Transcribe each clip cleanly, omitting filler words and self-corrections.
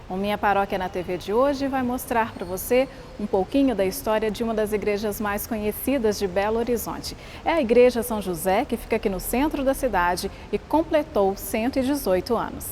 O Minha Paróquia na TV de hoje vai mostrar para você um pouquinho da história de uma das igrejas mais conhecidas de Belo Horizonte. É a Igreja São José, que fica aqui no centro da cidade e completou 118 anos.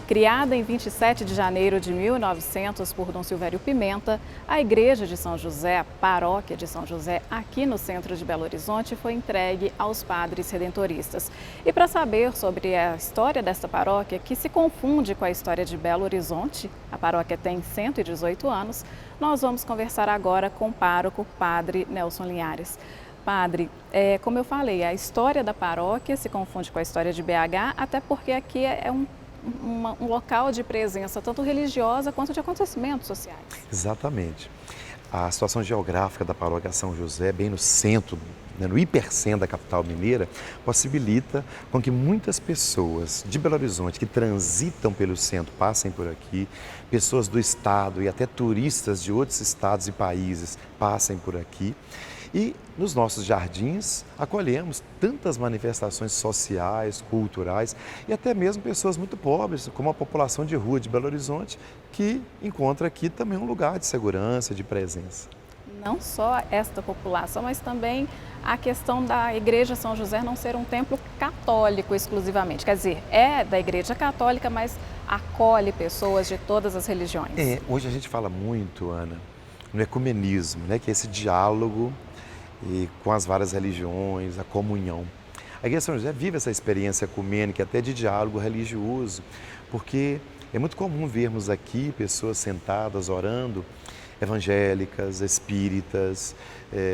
Criada em 27 de janeiro de 1900 por Dom Silvério Pimenta, a Igreja de São José, a Paróquia de São José, aqui no centro de Belo Horizonte, foi entregue aos padres redentoristas. E para saber sobre a história desta paróquia, que se confunde com a história de Belo Horizonte, a paróquia tem 118 anos, nós vamos conversar agora com o pároco, Padre Nelson Linhares. Padre, como eu falei, a história da paróquia se confunde com a história de BH, até porque aqui é um local de presença tanto religiosa quanto de acontecimentos sociais. Exatamente. A situação geográfica da paróquia São José, bem no centro, no hipercentro da capital mineira, possibilita com que muitas pessoas de Belo Horizonte que transitam pelo centro passem por aqui, pessoas do estado e até turistas de outros estados e países passem por aqui. E nos nossos jardins acolhemos tantas manifestações sociais, culturais e até mesmo pessoas muito pobres, como a população de rua de Belo Horizonte, que encontra aqui também um lugar de segurança, de presença. Não só esta população, mas também a questão da Igreja São José não ser um templo católico exclusivamente. Quer dizer, é da Igreja Católica, mas acolhe pessoas de todas as religiões. Hoje a gente fala muito, Ana, no ecumenismo, né, que é esse diálogo com as várias religiões, a comunhão. A Igreja São José vive essa experiência ecumênica, até de diálogo religioso, porque é muito comum vermos aqui pessoas sentadas orando, evangélicas, espíritas,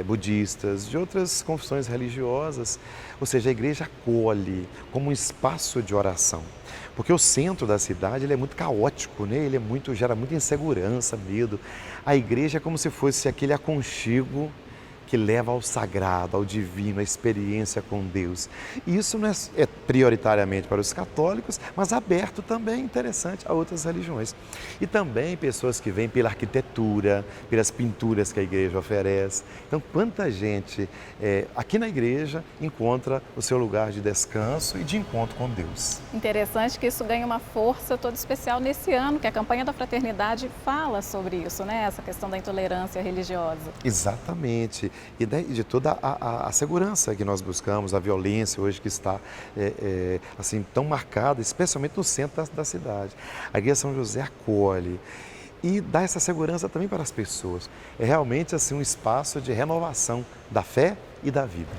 budistas, de outras confissões religiosas. Ou seja, a igreja acolhe como um espaço de oração. Porque o centro da cidade ele é muito caótico, né? Ele gera muita insegurança, medo. A igreja é como se fosse aquele aconchego que leva ao sagrado, ao divino, à experiência com Deus. E isso não é prioritariamente para os católicos, mas aberto também, interessante, a outras religiões. E também pessoas que vêm pela arquitetura, pelas pinturas que a igreja oferece. Então, quanta gente aqui na igreja encontra o seu lugar de descanso e de encontro com Deus. Interessante que isso ganha uma força toda especial nesse ano, que a campanha da fraternidade fala sobre isso, né? Essa questão da intolerância religiosa. Exatamente. E de toda a segurança que nós buscamos, a violência hoje que está assim, tão marcada, especialmente no centro da cidade. A Igreja São José acolhe e dá essa segurança também para as pessoas. É realmente assim, um espaço de renovação da fé e da vida.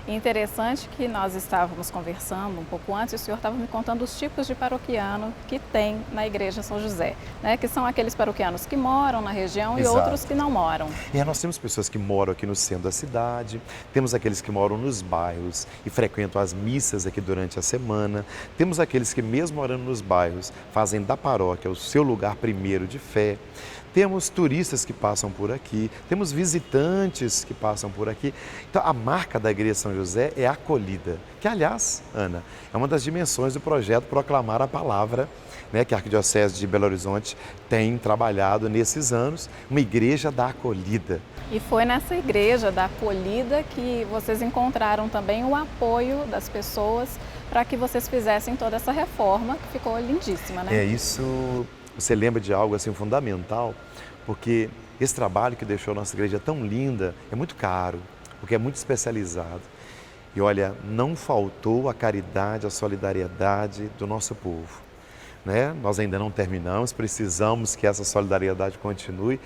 Interessante que nós estávamos conversando um pouco antes, o senhor estava me contando os tipos de paroquiano que tem na Igreja São José, né? Que são aqueles paroquianos que moram na região. Exato. E outros que não moram. Nós temos pessoas que moram aqui no centro da cidade, temos aqueles que moram nos bairros e frequentam as missas aqui durante a semana, temos aqueles que mesmo morando nos bairros fazem da paróquia o seu lugar primeiro de fé. Temos turistas que passam por aqui, temos visitantes que passam por aqui. Então, a marca da Igreja São José é a acolhida, que, aliás, Ana, é uma das dimensões do projeto Proclamar a Palavra, né, que a Arquidiocese de Belo Horizonte tem trabalhado nesses anos, uma igreja da acolhida. E foi nessa igreja da acolhida que vocês encontraram também o apoio das pessoas para que vocês fizessem toda essa reforma, que ficou lindíssima, né? Isso, você lembra de algo assim fundamental, porque esse trabalho que deixou a nossa igreja tão linda é muito caro, porque é muito especializado. E olha, não faltou a caridade, a solidariedade do nosso povo, né? Nós ainda não terminamos, precisamos que essa solidariedade continue,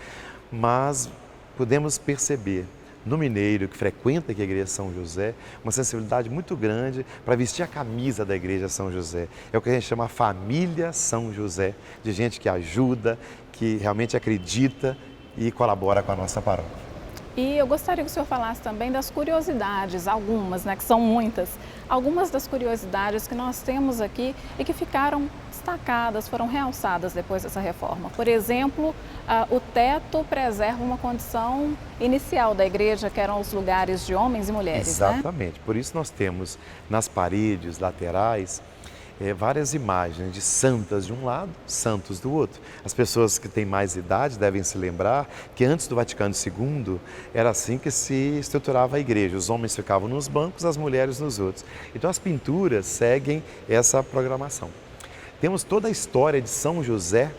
mas podemos perceber no mineiro que frequenta aqui a Igreja São José uma sensibilidade muito grande para vestir a camisa da Igreja São José. É o que a gente chama família São José, de gente que ajuda, que realmente acredita e colabora com a nossa paróquia. E eu gostaria que o senhor falasse também das curiosidades, algumas, né, que são muitas, algumas das curiosidades que nós temos aqui e que ficaram destacadas, foram realçadas depois dessa reforma. Por exemplo, o teto preserva uma condição inicial da igreja, que eram os lugares de homens e mulheres, Exatamente. Por isso nós temos nas paredes laterais várias imagens de santas de um lado, santos do outro. As pessoas que têm mais idade devem se lembrar que antes do Vaticano II era assim que se estruturava a igreja. Os homens ficavam nos bancos, as mulheres nos outros. Então as pinturas seguem essa programação. Temos toda a história de São José,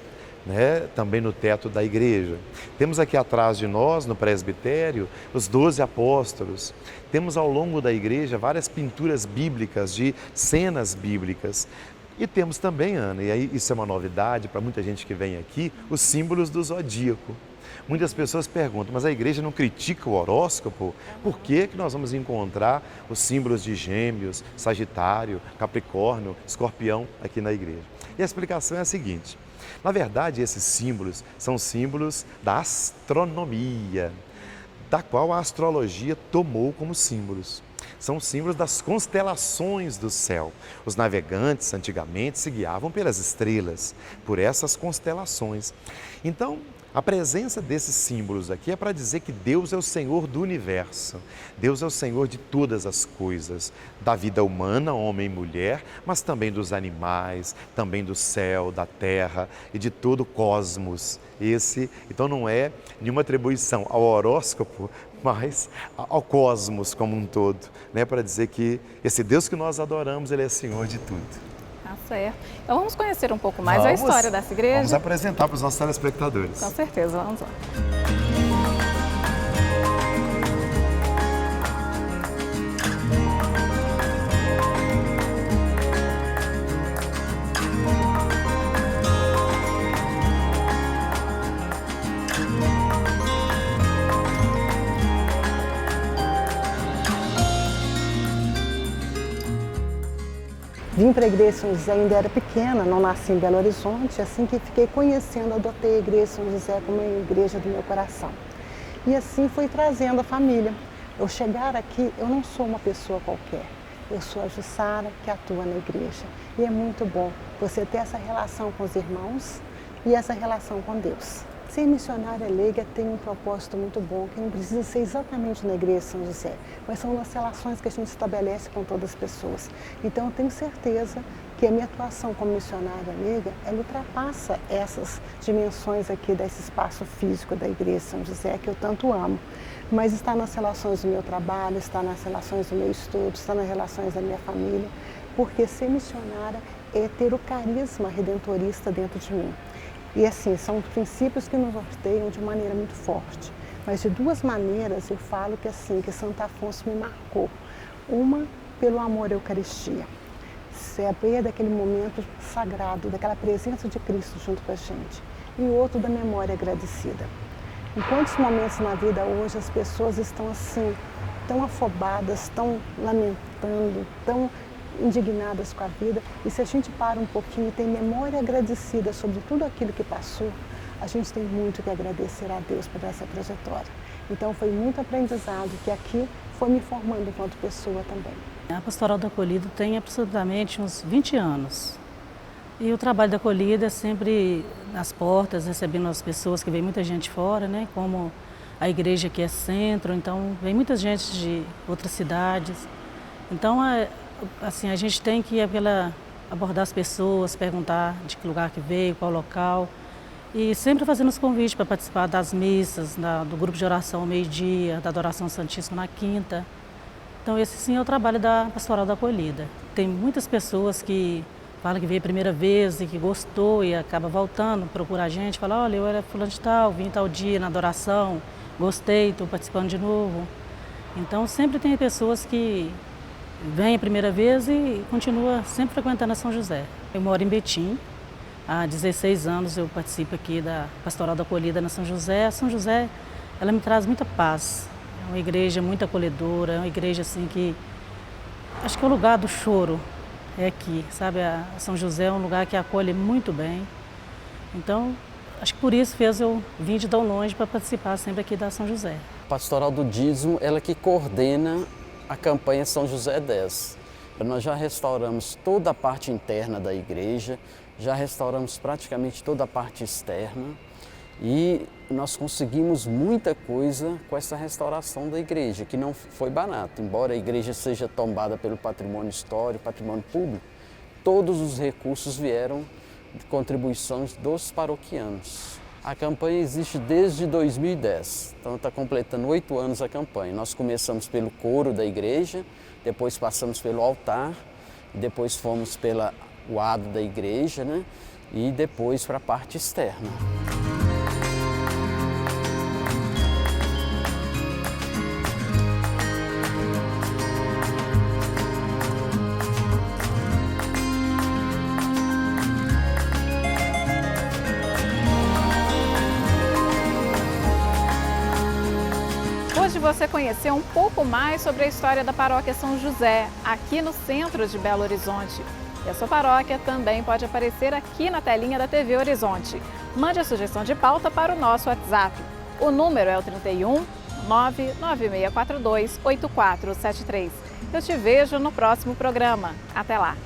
né, também no teto da igreja. Temos aqui atrás de nós, no presbitério, os 12 apóstolos. Temos ao longo da igreja várias pinturas bíblicas, de cenas bíblicas. E temos também, Ana, e aí isso é uma novidade para muita gente que vem aqui, os símbolos do zodíaco. Muitas pessoas perguntam, mas a igreja não critica o horóscopo? Por que nós vamos encontrar os símbolos de Gêmeos, Sagitário, Capricórnio, Escorpião aqui na igreja? E a explicação é a seguinte: na verdade, esses símbolos são símbolos da astronomia, da qual a astrologia tomou como símbolos. São símbolos das constelações do céu. Os navegantes antigamente se guiavam pelas estrelas, por essas constelações. Então, a presença desses símbolos aqui é para dizer que Deus é o Senhor do universo. Deus é o Senhor de todas as coisas, da vida humana, homem e mulher, mas também dos animais, também do céu, da terra e de todo o cosmos. Então não é nenhuma atribuição ao horóscopo, mas ao cosmos como um todo, né? Para dizer que esse Deus que nós adoramos, Ele é Senhor de tudo. Tá certo. Então vamos conhecer um pouco mais a história dessa igreja? Vamos apresentar para os nossos telespectadores. Com certeza, vamos lá. Vim para a igreja de São José, ainda era pequena, não nasci em Belo Horizonte, assim que fiquei conhecendo, adotei a igreja de São José como a igreja do meu coração. E assim fui trazendo a família. Eu chegar aqui, eu não sou uma pessoa qualquer, eu sou a Jussara que atua na igreja. E é muito bom você ter essa relação com os irmãos e essa relação com Deus. Ser missionária leiga tem um propósito muito bom, que não precisa ser exatamente na igreja de São José, mas são nas relações que a gente estabelece com todas as pessoas. Então eu tenho certeza que a minha atuação como missionária leiga, ela ultrapassa essas dimensões aqui desse espaço físico da igreja de São José, que eu tanto amo. Mas está nas relações do meu trabalho, está nas relações do meu estudo, está nas relações da minha família, porque ser missionária é ter o carisma redentorista dentro de mim. E assim, são princípios que nos norteiam de maneira muito forte. Mas de duas maneiras eu falo que assim, que Santo Afonso me marcou. Uma, pelo amor à Eucaristia. Saber daquele momento sagrado, daquela presença de Cristo junto com a gente. E o outro, da memória agradecida. Em quantos momentos na vida hoje as pessoas estão assim, tão afobadas, tão lamentando, tão indignadas com a vida, e se a gente para um pouquinho e tem memória agradecida sobre tudo aquilo que passou, a gente tem muito que agradecer a Deus por essa trajetória. Então foi muito aprendizado que aqui foi me formando enquanto pessoa também. A Pastoral da Acolhida tem aproximadamente uns 20 anos. E o trabalho da acolhida é sempre nas portas, recebendo as pessoas, que vem muita gente fora, né? Como a igreja aqui é centro, então vem muita gente de outras cidades. Então, assim, a gente tem que abordar as pessoas, perguntar de que lugar que veio, qual local. E sempre fazendo os convites para participar das missas, do grupo de oração ao meio-dia, da adoração santíssima na quinta. Então esse sim é o trabalho da Pastoral da Acolhida. Tem muitas pessoas que falam que veio a primeira vez e que gostou e acaba voltando, procura a gente, fala, olha, eu era fulano de tal, vim tal dia na adoração, gostei, estou participando de novo. Então sempre tem pessoas que vêm a primeira vez e continua sempre frequentando a São José. Eu moro em Betim, há 16 anos eu participo aqui da Pastoral da Acolhida na São José. A São José, ela me traz muita paz, é uma igreja muito acolhedora, é uma igreja assim que, acho que é o lugar do choro, é aqui, sabe? A São José é um lugar que acolhe muito bem, então acho que por isso fez eu vir de tão longe para participar sempre aqui da São José. Pastoral do Dízimo, ela que coordena a campanha São José 10. Nós já restauramos toda a parte interna da igreja, já restauramos praticamente toda a parte externa e nós conseguimos muita coisa com essa restauração da igreja, que não foi barato. Embora a igreja seja tombada pelo patrimônio histórico, patrimônio público, todos os recursos vieram de contribuições dos paroquianos. A campanha existe desde 2010, então está completando 8 anos a campanha. Nós começamos pelo coro da igreja, depois passamos pelo altar, depois fomos pelo lado da igreja, né? E depois para a parte externa. Hoje você conheceu um pouco mais sobre a história da Paróquia São José, aqui no centro de Belo Horizonte. E a sua paróquia também pode aparecer aqui na telinha da TV Horizonte. Mande a sugestão de pauta para o nosso WhatsApp. O número é o 31 99642 8473. Eu te vejo no próximo programa. Até lá!